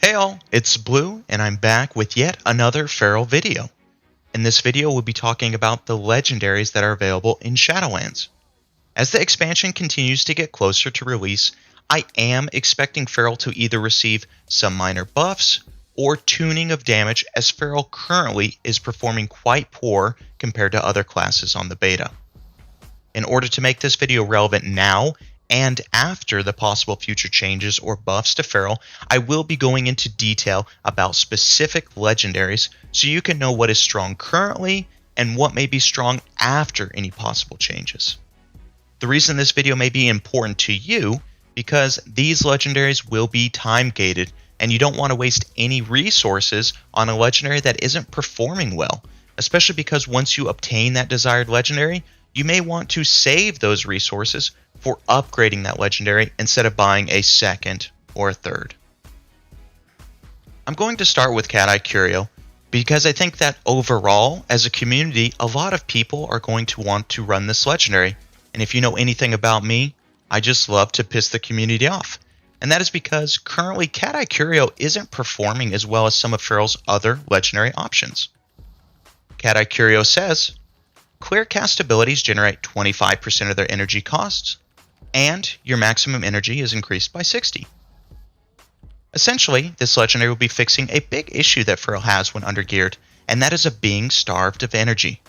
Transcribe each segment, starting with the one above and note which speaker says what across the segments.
Speaker 1: Hey all, it's Blue, and I'm back with yet another Feral video. In this video, we'll be talking about the legendaries that are available in Shadowlands. As the expansion continues to get closer to release, I am expecting Feral to either receive some minor buffs or tuning of damage, as Feral currently is performing quite poor compared to other classes on the beta. In order to make this video relevant now, and after the possible future changes or buffs to Feral, I will be going into detail about specific legendaries so you can know what is strong currently and what may be strong after any possible changes. The reason this video may be important to you because these legendaries will be time gated and you don't want to waste any resources on a legendary that isn't performing well, especially because once you obtain that desired legendary, you may want to save those resources for upgrading that legendary instead of buying a second or a third. I'm going to start with Eye Curio because I think that overall, as a community, a lot of people are going to want to run this legendary. And if you know anything about me, I just love to piss the community off. And that is because currently Eye Curio isn't performing as well as some of Feral's other legendary options. Eye Curio says, clear cast abilities generate 25% of their energy costs, and your maximum energy is increased by 60. Essentially, this legendary will be fixing a big issue that Feral has when undergeared, and that is of being starved of energy.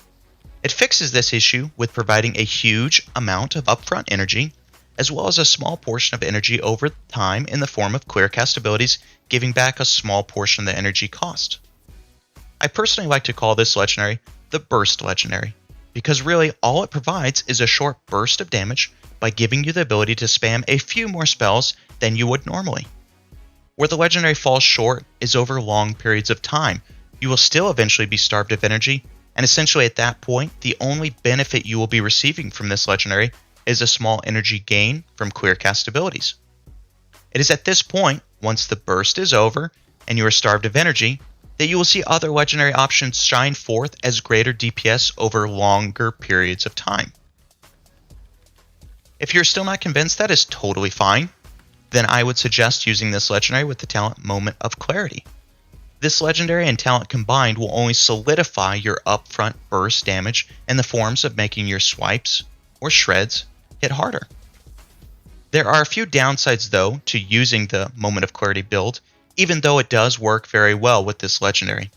Speaker 1: It fixes this issue with providing a huge amount of upfront energy, as well as a small portion of energy over time in the form of clear cast abilities, giving back a small portion of the energy cost. I personally like to call this legendary the Burst Legendary, because really all it provides is a short burst of damage by giving you the ability to spam a few more spells than you would normally. Where the legendary falls short is over long periods of time. You will still eventually be starved of energy, and essentially at that point, the only benefit you will be receiving from this legendary is a small energy gain from clear cast abilities. It is at this point, once the burst is over and you are starved of energy, that you will see other legendary options shine forth as greater DPS over longer periods of time. If you're still not convinced, that is totally fine. Then I would suggest using this legendary with the talent Moment of Clarity. This legendary and talent combined will only solidify your upfront burst damage in the forms of making your swipes or shreds hit harder. There are a few downsides though to using the Moment of Clarity build, even though it does work very well with this legendary.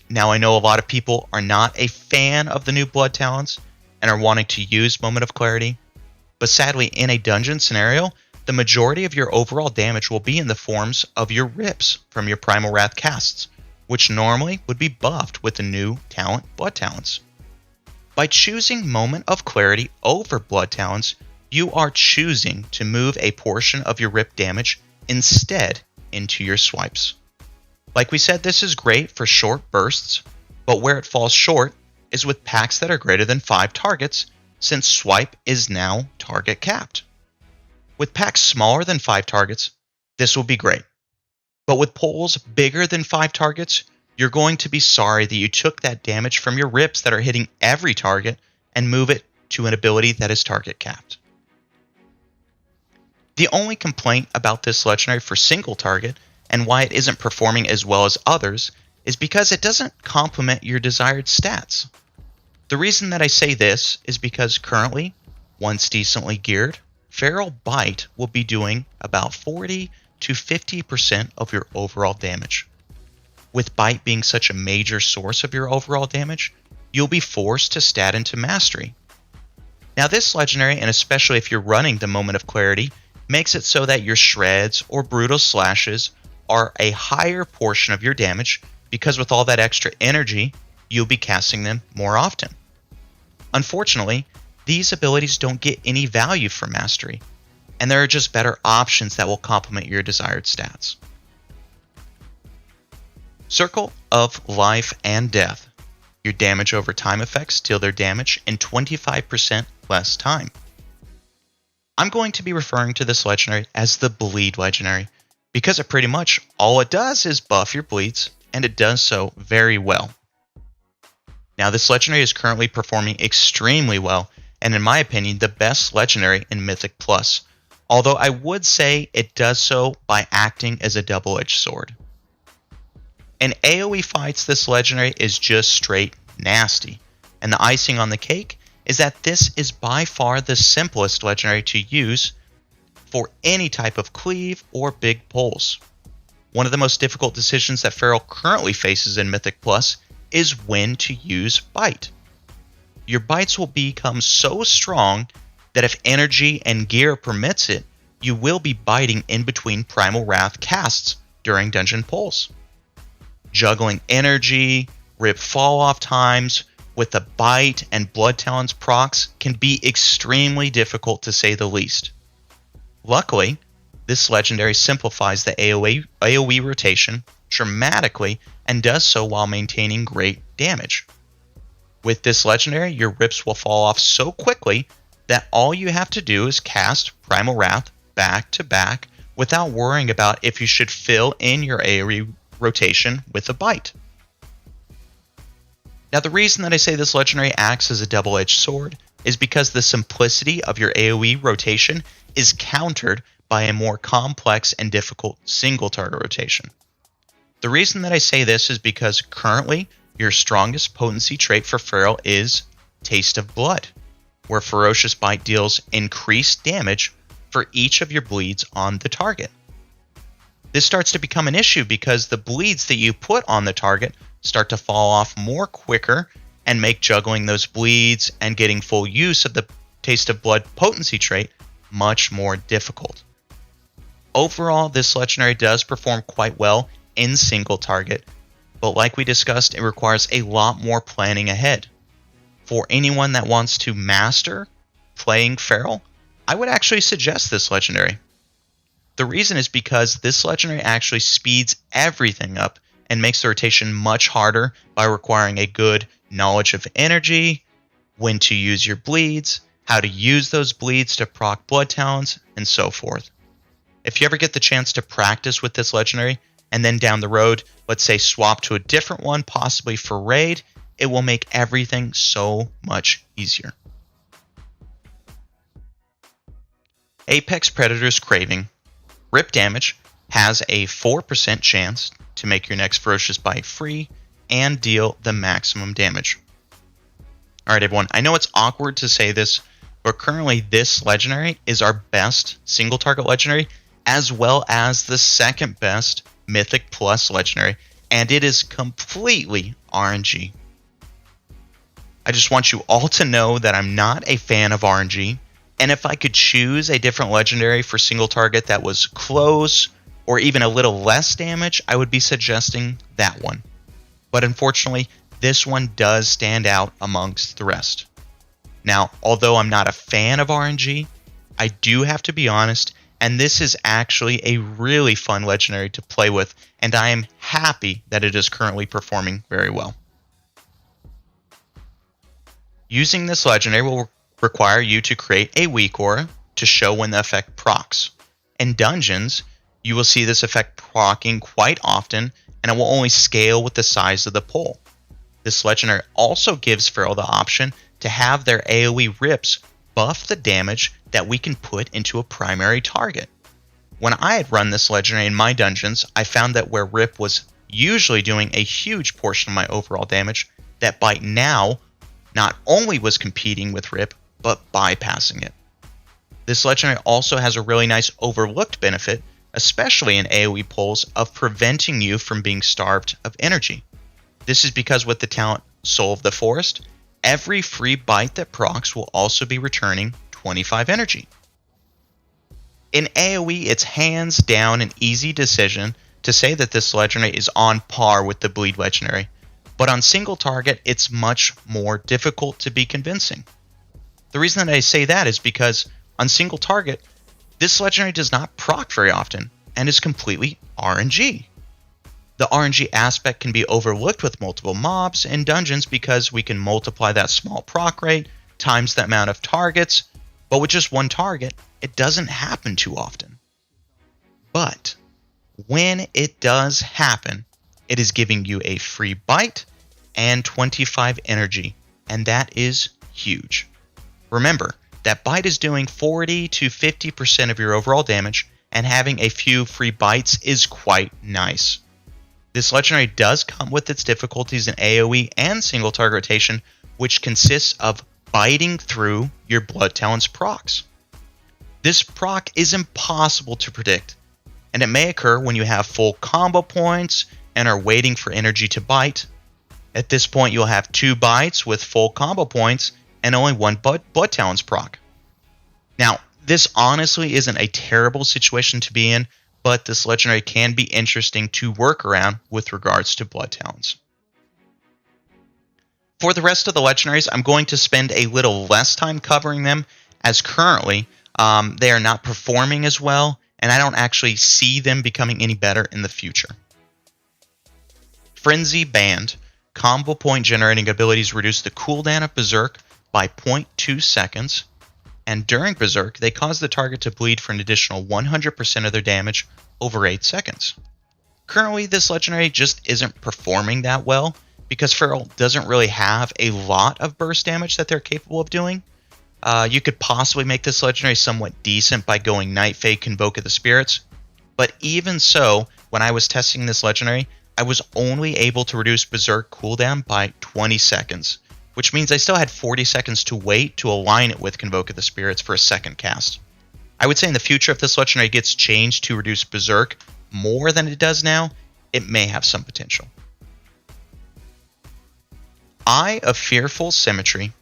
Speaker 1: Now I know a lot of people are not a fan of the new blood talents and are wanting to use Moment of Clarity, but sadly in a dungeon scenario, the majority of your overall damage will be in the forms of your rips from your Primal Wrath casts, which normally would be buffed with the new talent Blood Talents. By choosing Moment of Clarity over Blood Talents, you are choosing to move a portion of your rip damage instead into your swipes. Like we said, this is great for short bursts, but where it falls short is with packs that are greater than 5 targets, since swipe is now target capped. With packs smaller than 5 targets, this will be great. But with pulls bigger than 5 targets, you're going to be sorry that you took that damage from your rips that are hitting every target and move it to an ability that is target capped. The only complaint about this legendary for single target and why it isn't performing as well as others is because it doesn't complement your desired stats. The reason that I say this is because currently, once decently geared, Feral Bite will be doing about 40 to 50% of your overall damage. With Bite being such a major source of your overall damage, you'll be forced to stat into Mastery. Now this legendary, and especially if you're running the Moment of Clarity, makes it so that your shreds or brutal slashes are a higher portion of your damage because with all that extra energy, you'll be casting them more often. Unfortunately, these abilities don't get any value from Mastery, and there are just better options that will complement your desired stats. Circle of Life and Death. Your damage over time effects deal their damage in 25% less time. I'm going to be referring to this legendary as the Bleed Legendary, because it pretty much all it does is buff your bleeds, and it does so very well. Now this legendary is currently performing extremely well, and in my opinion the best legendary in Mythic Plus, although I would say it does so by acting as a double-edged sword. In AoE fights, this legendary is just straight nasty, and the icing on the cake is that this is by far the simplest legendary to use for any type of cleave or big pulls. One of the most difficult decisions that Feral currently faces in Mythic Plus is when to use Bite. Your bites will become so strong that if energy and gear permits it, you will be biting in between Primal Wrath casts during dungeon pulls. Juggling energy, rip fall-off times with the Bite and Blood Talons procs can be extremely difficult to say the least. Luckily, this legendary simplifies the AoE rotation dramatically and does so while maintaining great damage. With this legendary, your rips will fall off so quickly that all you have to do is cast Primal Wrath back to back without worrying about if you should fill in your AoE rotation with a Bite. Now, the reason that I say this legendary acts as a double-edged sword is because the simplicity of your AoE rotation is countered by a more complex and difficult single target rotation. The reason that I say this is because currently your strongest potency trait for Feral is Taste of Blood, where Ferocious Bite deals increased damage for each of your bleeds on the target. This starts to become an issue because the bleeds that you put on the target start to fall off more quicker and make juggling those bleeds and getting full use of the Taste of Blood potency trait much more difficult. Overall, this legendary does perform quite well in single target, but like we discussed, it requires a lot more planning ahead. For anyone that wants to master playing Feral, I would actually suggest this legendary. The reason is because this legendary actually speeds everything up and makes the rotation much harder by requiring a good knowledge of energy, when to use your bleeds, how to use those bleeds to proc Blood Talons, and so forth. If you ever get the chance to practice with this legendary, and then down the road, let's say swap to a different one, possibly for raid, it will make everything so much easier. Apex Predator's Craving. Rip damage has a 4% chance to make your next Ferocious Bite free and deal the maximum damage. Alright everyone, I know it's awkward to say this, but currently this legendary is our best single target legendary, as well as the second best Mythic Plus legendary, and it is completely RNG. I just want you all to know that I'm not a fan of RNG, and if I could choose a different legendary for single target that was close or even a little less damage, I would be suggesting that one. But unfortunately, this one does stand out amongst the rest. Now, although I'm not a fan of RNG, I do have to be honest, and this is actually a really fun legendary to play with, and I am happy that it is currently performing very well. Using this legendary will require you to create a weak aura to show when the effect procs. In dungeons, you will see this effect proccing quite often, and it will only scale with the size of the pull. This legendary also gives Feral the option to have their AoE rips buff the damage that we can put into a primary target. When I had run this legendary in my dungeons, I found that where Rip was usually doing a huge portion of my overall damage, that Bite now not only was competing with Rip, but bypassing it. This legendary also has a really nice overlooked benefit, especially in AoE pulls, of preventing you from being starved of energy. This is because with the talent Soul of the Forest, every free bite that procs will also be returning 25 energy. In AoE, it's hands down an easy decision to say that this legendary is on par with the Bleed legendary, but on single target, it's much more difficult to be convincing. The reason that I say that is because on single target, this legendary does not proc very often and is completely RNG. The RNG aspect can be overlooked with multiple mobs in dungeons because we can multiply that small proc rate times the amount of targets, but with just one target, it doesn't happen too often. But when it does happen, it is giving you a free bite and 25 energy, and that is huge. Remember, that bite is doing 40 to 50% of your overall damage, and having a few free bites is quite nice. This legendary does come with its difficulties in AoE and single target rotation, which consists of biting through your Blood Talon's procs. This proc is impossible to predict, and it may occur when you have full combo points and are waiting for energy to bite. At this point, you'll have 2 bites with full combo points and only 1 Blood Talon's proc. Now, this honestly isn't a terrible situation to be in, but this legendary can be interesting to work around with regards to Blood Talons. For the rest of the legendaries, I'm going to spend a little less time covering them, as currently they are not performing as well, and I don't actually see them becoming any better in the future. Frenzy Band. Combo point generating abilities reduce the cooldown of Berserk by 0.2 seconds, and during Berserk, they cause the target to bleed for an additional 100% of their damage over 8 seconds. Currently, this legendary just isn't performing that well, because Feral doesn't really have a lot of burst damage that they're capable of doing. You could possibly make this legendary somewhat decent by going Night Fade Convoke of the Spirits, but even so, when I was testing this legendary, I was only able to reduce Berserk cooldown by 20 seconds, which means I still had 40 seconds to wait to align it with Convoke of the Spirits for a second cast. I would say in the future, if this legendary gets changed to reduce Berserk more than it does now, it may have some potential. Eye of Fearful Symmetry.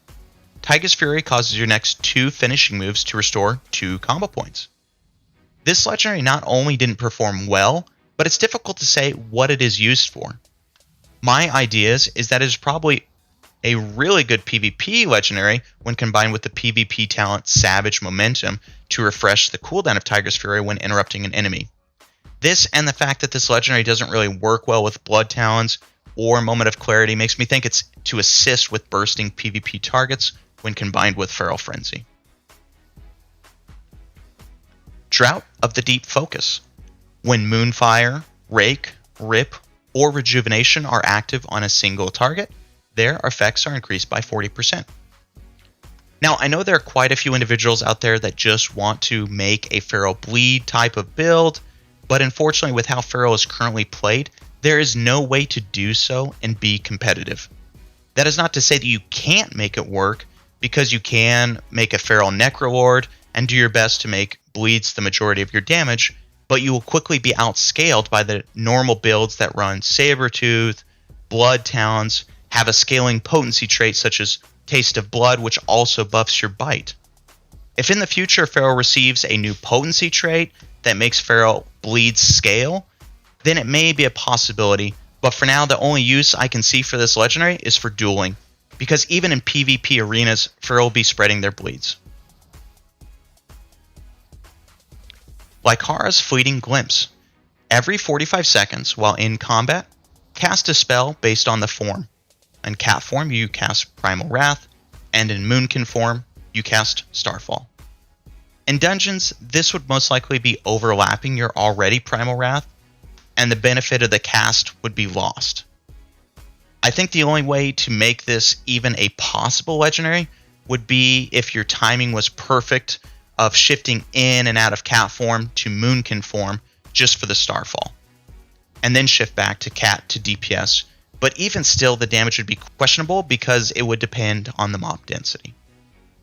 Speaker 1: Tiger's Fury causes your next 2 finishing moves to restore 2 combo points. This legendary not only didn't perform well, but it's difficult to say what it is used for. My ideas is that it is probably a really good PvP legendary when combined with the PvP talent Savage Momentum to refresh the cooldown of Tiger's Fury when interrupting an enemy. This and the fact that this legendary doesn't really work well with Blood Talons or Moment of Clarity makes me think it's to assist with bursting PvP targets when combined with Feral Frenzy. Drought of the Deep Focus. When Moonfire, Rake, Rip, or Rejuvenation are active on a single target, their effects are increased by 40%. Now, I know there are quite a few individuals out there that just want to make a Feral Bleed type of build, but unfortunately with how Feral is currently played, there is no way to do so and be competitive. That is not to say that you can't make it work, because you can make a Feral Necrolord and do your best to make bleeds the majority of your damage, but you will quickly be outscaled by the normal builds that run Sabertooth, Blood Talons, have a scaling potency trait such as Taste of Blood, which also buffs your bite. If in the future Feral receives a new potency trait that makes Feral bleeds scale, then it may be a possibility, but for now the only use I can see for this legendary is for dueling, because even in PvP arenas, Feral will be spreading their bleeds. Lycara's Fleeting Glimpse. Every 45 seconds while in combat, cast a spell based on the form. In Cat form, you cast Primal Wrath, and in Moonkin form, you cast Starfall. In dungeons, this would most likely be overlapping your already Primal Wrath, and the benefit of the cast would be lost. I think the only way to make this even a possible legendary would be if your timing was perfect of shifting in and out of Cat form to Moonkin form just for the Starfall, and then shift back to Cat to DPS, but even still the damage would be questionable because it would depend on the mob density.